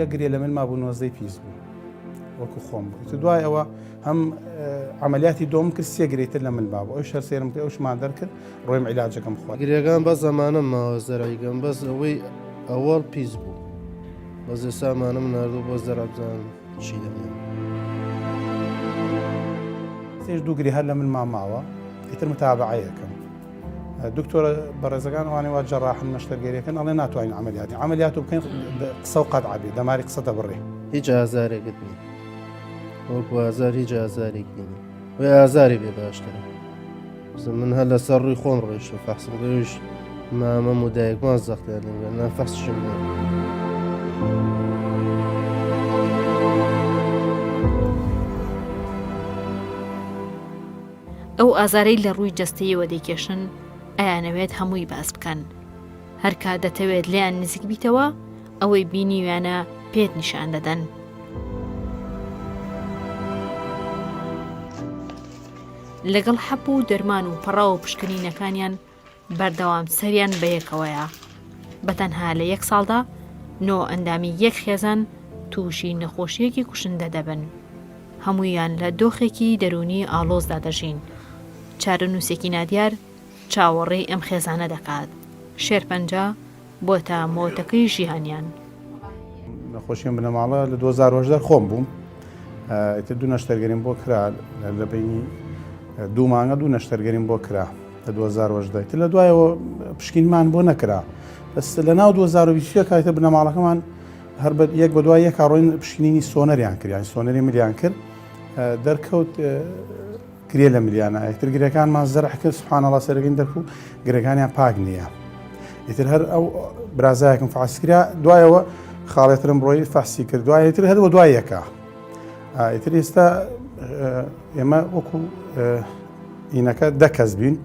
یەکگرێ لە من مابوو 19 پیس بوو وەکو خۆم بوو دوای ئەوە هەم عملیاتی دۆم کرد سێگرێتر لە من بابوو ئەو شەر سێرم کرد ئەوشمان دەرکرد ڕۆیم عیلاجەکەم خوا گرێگان بە زەمانم ماوە زەرایگەم بەس ئەوەی ئەوەڵ پیس بوو بەس ئێسامانم نردوو بۆ زەرابزانم چی دەمێن سێش دووگری هەر لە من ماماوە ئیتر متابعەیەکەم دکتۆرە بەڕێزەکان وانێ وا جەڕاحن مەشتەرگەریەکەن ئەڵێ ناتوانین عملیات و بکەین قسە و قەتعابێ دەماری قسەتە بڕێ هیچ ئازارێکت نیە وەکو ئازار هیچ ئازارێکی نیە وی ئازاری بێ باشترە من هەر لەسەر ڕووی خۆم ڕۆیشتم فەحسم گەویش مامە مودایەکمان زەختیان لێ فەحسشم نیە ئەو ئازارەی لە ڕووی جەستەیەوە دەیکێشن ئەیانەوێت هەمووی باس بکەن هەر کات دەتەوێت لێیان نزیک بیتەوە ئەوەی بینیویانە پێت نیشان دەدەن لەگەڵ حەبوو دەرمان و پەڕا و پشکنینەکانیان بەردەوام سەریان بەیەکەوەیە بەتەنها لە 1 ساڵدا 9 ئەندامی 1 خێزان تووشی نەخۆشیەکی کوشندە دەبن هەموویان لە دۆخێکی دەرونی ئاڵۆزدا دەژین چارەنووسێکی نادیار چاوەڕێی ئەم خێزانە دەکات شێرپەنجە بۆتە مۆتەکەی ژیهانیان نەخۆشیم بنەماڵە لە 2010 خۆم بووم ئیتر دوو نەشتەرگەریم بۆ کرا لە بینی دوو مانگە دوو نەشتەرگەریم بۆ کرا لە 2010 تر لە دوایەوە پشکینمان بۆ نەکرا بەس لە ناو 2020 کاتە بنەماڵەکەمان هەر یەک بە دوای یەک ڕۆین پشکنینی سۆنەریان کرد یانی سۆنەری ملیان کرد دەرکەوت کرێ لە ملیانە یەکتر گرەکانمان زەرح کرد سوبحانەڵڵا سەرەکەین دەرکو گرەکانیان پاک نییە ئیتر هەر ئەو برازایەکم فەحسی کرا دوایەوە خاڵێترم بڕۆی فەحسی کرد دوایەتر هەر بە دوای یەکە ئیتر ئێستا ئێمە وەکو ئینەکە 10 کەس بین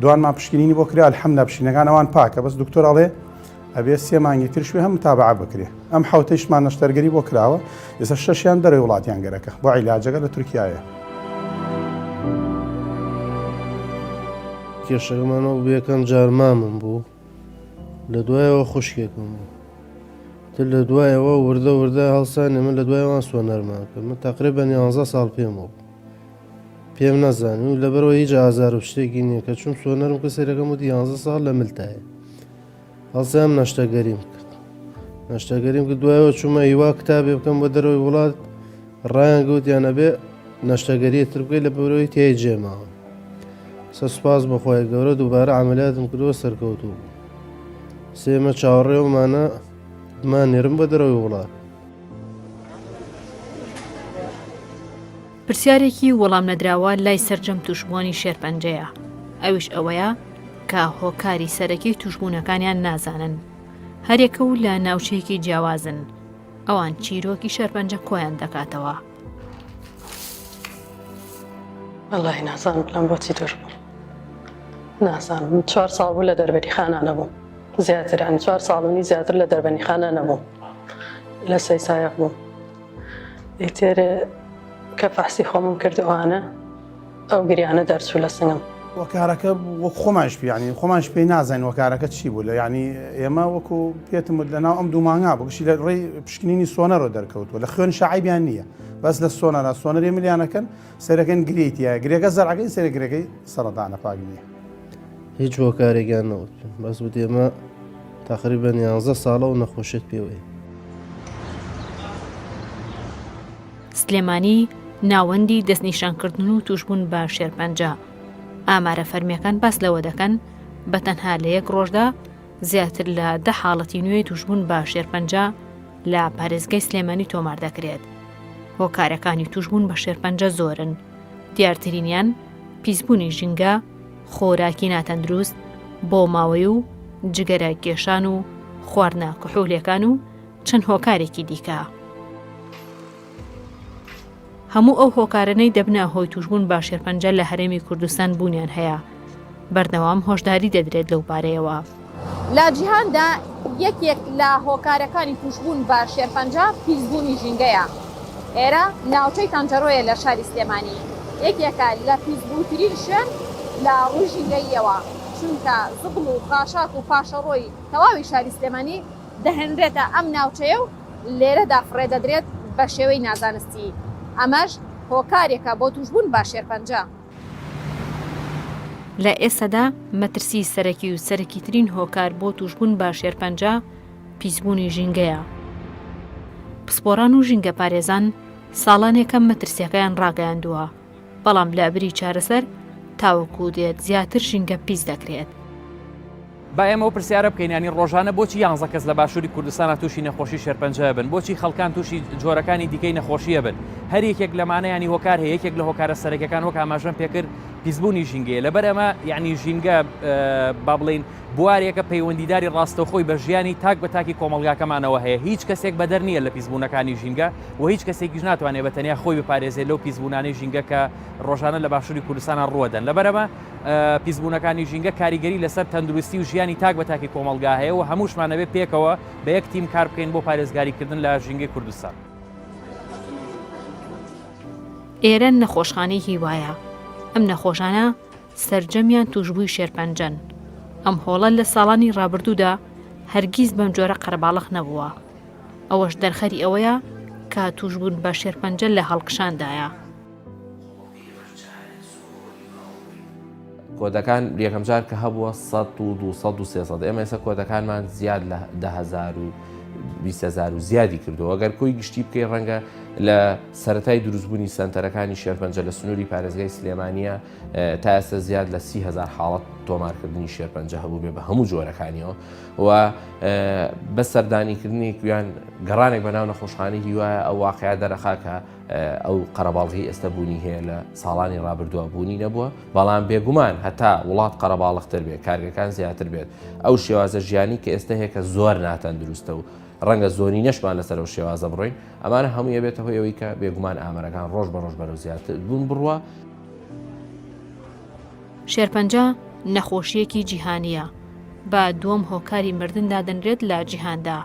دوانمان پشکنینی بۆ کرا الحەمدە پشینەکان ئەوان پاکە بەس دکتۆر ئەڵێ ئەبێ 3 مانگی تر شوێ هەم متابعە بکرێ ئەم حوتەیشمان نەشتەرگەری بۆ کراوە ئێستا 6یان دەرەوەی وڵاتیان گەرەکە بۆ عیلاجەکە لە تورکیایە کێشەکەمانەوە بەکەم جار مامم بوو لە دوایەوە خوشکێکم بوو تر لە دوایەوە وردە هەڵسانێ من لە دوایەوان سۆنەرمان کرد من تقریبا 11 ساڵ پێم بوو پێم نەزانی و لەبەرەوە هیچ ئازار و شتێکی نییە کە چون سۆنەرم کە سەرەکەم وتی 11 ساڵ لە ملتایە هەڵسام نەشتەگەریم کرد نەشتەگەریم کرد دوایەوە چوومە هیوا کتابێ بکەم بۆ دەرەوەی وڵات ڕایان گوتیان ئەبێ نەشتەگەریەتر بکەیت لە بەرەوەی تیای جێماوە سەسپاس بەخوای گەورە دووبارە عەمەلیاتم کردووە سەرکەوتوو بوو سێمە چاوەڕێوەمانە مانێرم بە دەرەوەی وڵات پرسیارێکی وەڵام نەدراوە لای سەرجەم توشبوونی شێرپەنجەیە ئەویش ئەوەیە کە هۆکاری سەرەکی توشبوونەکانیان نازانن هەرێکە و لە ناوچەیەکی جیاوازن ئەوان چیرۆکی شێرپەنجە کۆیان دەکاتەوە وەڵاهی نازانم لەم بۆچی توش بووم نازانم 4 ساڵ بوو لە دەربەنیخانە نەبووم زیاترانی 4 ساڵونی زیاتر لە دەربەنیخانە نەبووم لە 3 سایق بووم ئیتر کە فەحسی خۆمم کردوانە ئەو گریانە دەرچوو لە سنگم وەکارەکە وەک خۆمانش یعنی خۆمانش پێی نازانین وەکارەکە چی بوو لە یعنی ئێمە وەکو پێتم لەناو ئەم دوو مانگا بۆگشتی لە ڕێی پشکنینی سۆنەرۆ دەرکەوتوە لە خوێن شعیبیان نییە بەس لە سۆنەری ملیانەکەن سەرەکەن گرێتیە گرێگە زەرعەکەی سەر گرێگەی سەرەتانە پاک نییە هیچ هۆکارێکیان نەوت بەس وت ئێمە تقریبا 11 ساڵە و نەخۆشیت پێوەیە سلێمانی ناوەندی دەستنیشانکردن و توشبوون بە شێرپەنجە ئامارە فەرمیەکان باس لەوە دەکەن بەتەنها لە 1 ڕۆژدا زیاتر لە 10 حاڵەتی نوێی توشبوون بە شێرپەنجە لە پارێزگای سلێمانی تۆمار دەکرێت هۆکارەکانی توشبوون بە شێرپەنجە زۆرن دیارترینیان پیسبوونی ژینگە خۆراکی ناتەندروست بۆ ماوەی و جگەرە کێشان و خواردنە کحوولەکان و چەند هۆکارێکی دیکە هەموو ئەو هۆکارانەی دەبنە هۆی توشبوون بە شێرپەنجە لە هەرێمی کوردستان بوونیان هەیە بەردەوام هۆشداری دەدرێت لەو پارەیەوە لە جیهاندا یەکێک لە هۆکارەکانی توشبوون بە شێرپەنجە پیسبوونی ژینگەیە. ئێرە ناوچەی تەنجەرۆیە لە شاری سلێمانی، یەکێکە لە پیسبوونترین شوێن لە ڕووی ژینگەییەوە، چونکە زبڵ و خاشاک و پاشەڕۆی تەواوی شاری سلێمانی دەهێنرێتە ئەم ناوچەیە و لێرەدا فڕێدەدرێت بە شێوەی نازانستی. ئەمەش هۆکارێکە بۆ توشبوون بە شێرپەنجە. لە ئێستادا مەترسی سەرەکی و سەرەکیترین هۆکار بۆ توشبوون بە شێرپەنجە پیسبوونی ژینگەیە. پسپۆران و ژینگە پارێزان ساڵانێکە مەترسیەکەیان ڕاگەیاندووە، بەڵام لە ئەبری چارەسەر تاوەکو دێت زیاتر ژینگە پیس دەکرێت. با ئێمە و پرسیارە بکەینانی ڕۆژانە بۆچی 11 کەس لە باشووری کوردستانە تووشی نەخۆشی شێرپەنجە بن، بۆچی خەڵکان تووشی جۆرەکانی دیکەی نەخۆشیە بن. هەر یەکێک لەمانەیانی هۆکار هەیە، یەکێک لە هۆکارە سەرەکیەکان وەک ئاماژەم پێکرد پیسبوونی ژینگەیە. لەبەر ئەمە یعنی ژینگە با بڵین بوارێکە پەیوەندیداری ڕاستەوخۆی بە ژیانی تاک بە تاکی کۆمەڵگاکەمانەوە هەیە. هیچ کەسێک بەدەر نییە لە پیسبوونەکانی ژینگە و هیچ کەسێکیش ناتوانێت بەتەنیا خۆی بپارێزێت لەو پیسبوونانەی ژینگە کە ڕۆژانە لە باشووری کوردستانە ڕوەدەن. لەبەر ئەمە پیسبوونەکانی ژینگە کاریگەری لەسەر تەندروستی و ژیانی تاک بە تاکی کۆمەڵگا هەیە و هەمووشمانەوێت پێکەوە بە یەک تیم کار بکەین بۆ پارێزگاریکردن لە ژینگەی کوردستان. ئێرە نەخۆشخانەی هیوایە. ئەم نەخۆشانە سەرجەمیان توشبووی شێرپەنجەن. ئەم هۆڵە لە ساڵانی ڕابردوودا هەرگیز بەم جۆرە قەرەباڵغ نەبووە. ئەوەش دەرخەری ئەوەیە کە توشبوون بە شێرپەنجە لە هەڵقشاندایە. کۆدەکان یەکەم جار کە هەبووە 100 و 200 و 300. ئێمە ئێستا کۆدەکانمان زیاد لە 10,000 و 20,000 و زیادی کردەوە. ئەگەر کۆی گشتی بکەی ڕەنگە لە سەرەتای دروستبوونی سنتەرەکانی شێرپەنجە لە سنووری پارێزگای سلێمانیە تا ئێستا زیاد لە 30,000 حاڵەت تۆمارکردنی شێرپەنجە هەبوو بێ بە هەموو جۆرەکانیەوە و بە سەردانیکردنی کویان گەڕانێک بەناو نەخۆشخانەی هیوایە ئەو واقعیا دەرەخا کە ئەو قەرەباڵغی ئێستا بوونی هەیە لە ساڵانی ڕابردووە بوونی نەبووە، بەڵام بێگومان هەتا وڵات قەرەباڵغتر بێت، کارگەکان زیاتر بێت، ئەو شێوازە ژیانی کە ئێستا هەیە کە زۆر ناتەن دروستە و ڕەنگە زۆری نەشمان لەسەر ئەو شێوازە بڕۆین، ئەمانە هەموو یەبێتە هۆی ئەوەی کە بێگومان ئامەرەکان ڕۆژ بە ڕۆژ بەرەو زیاتر بوون بڕوە. شێرپەنجە نەخۆشیەکی جیهانیە، بە دووەم هۆکاری مردندا دەنرێت لە جیهاندا.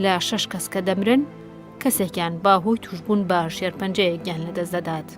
لە 6 کەس کە دەمرن، کەسێکیان باهۆی توشبوون بە شێرپەنجەیەکیان لەدەست دەدات.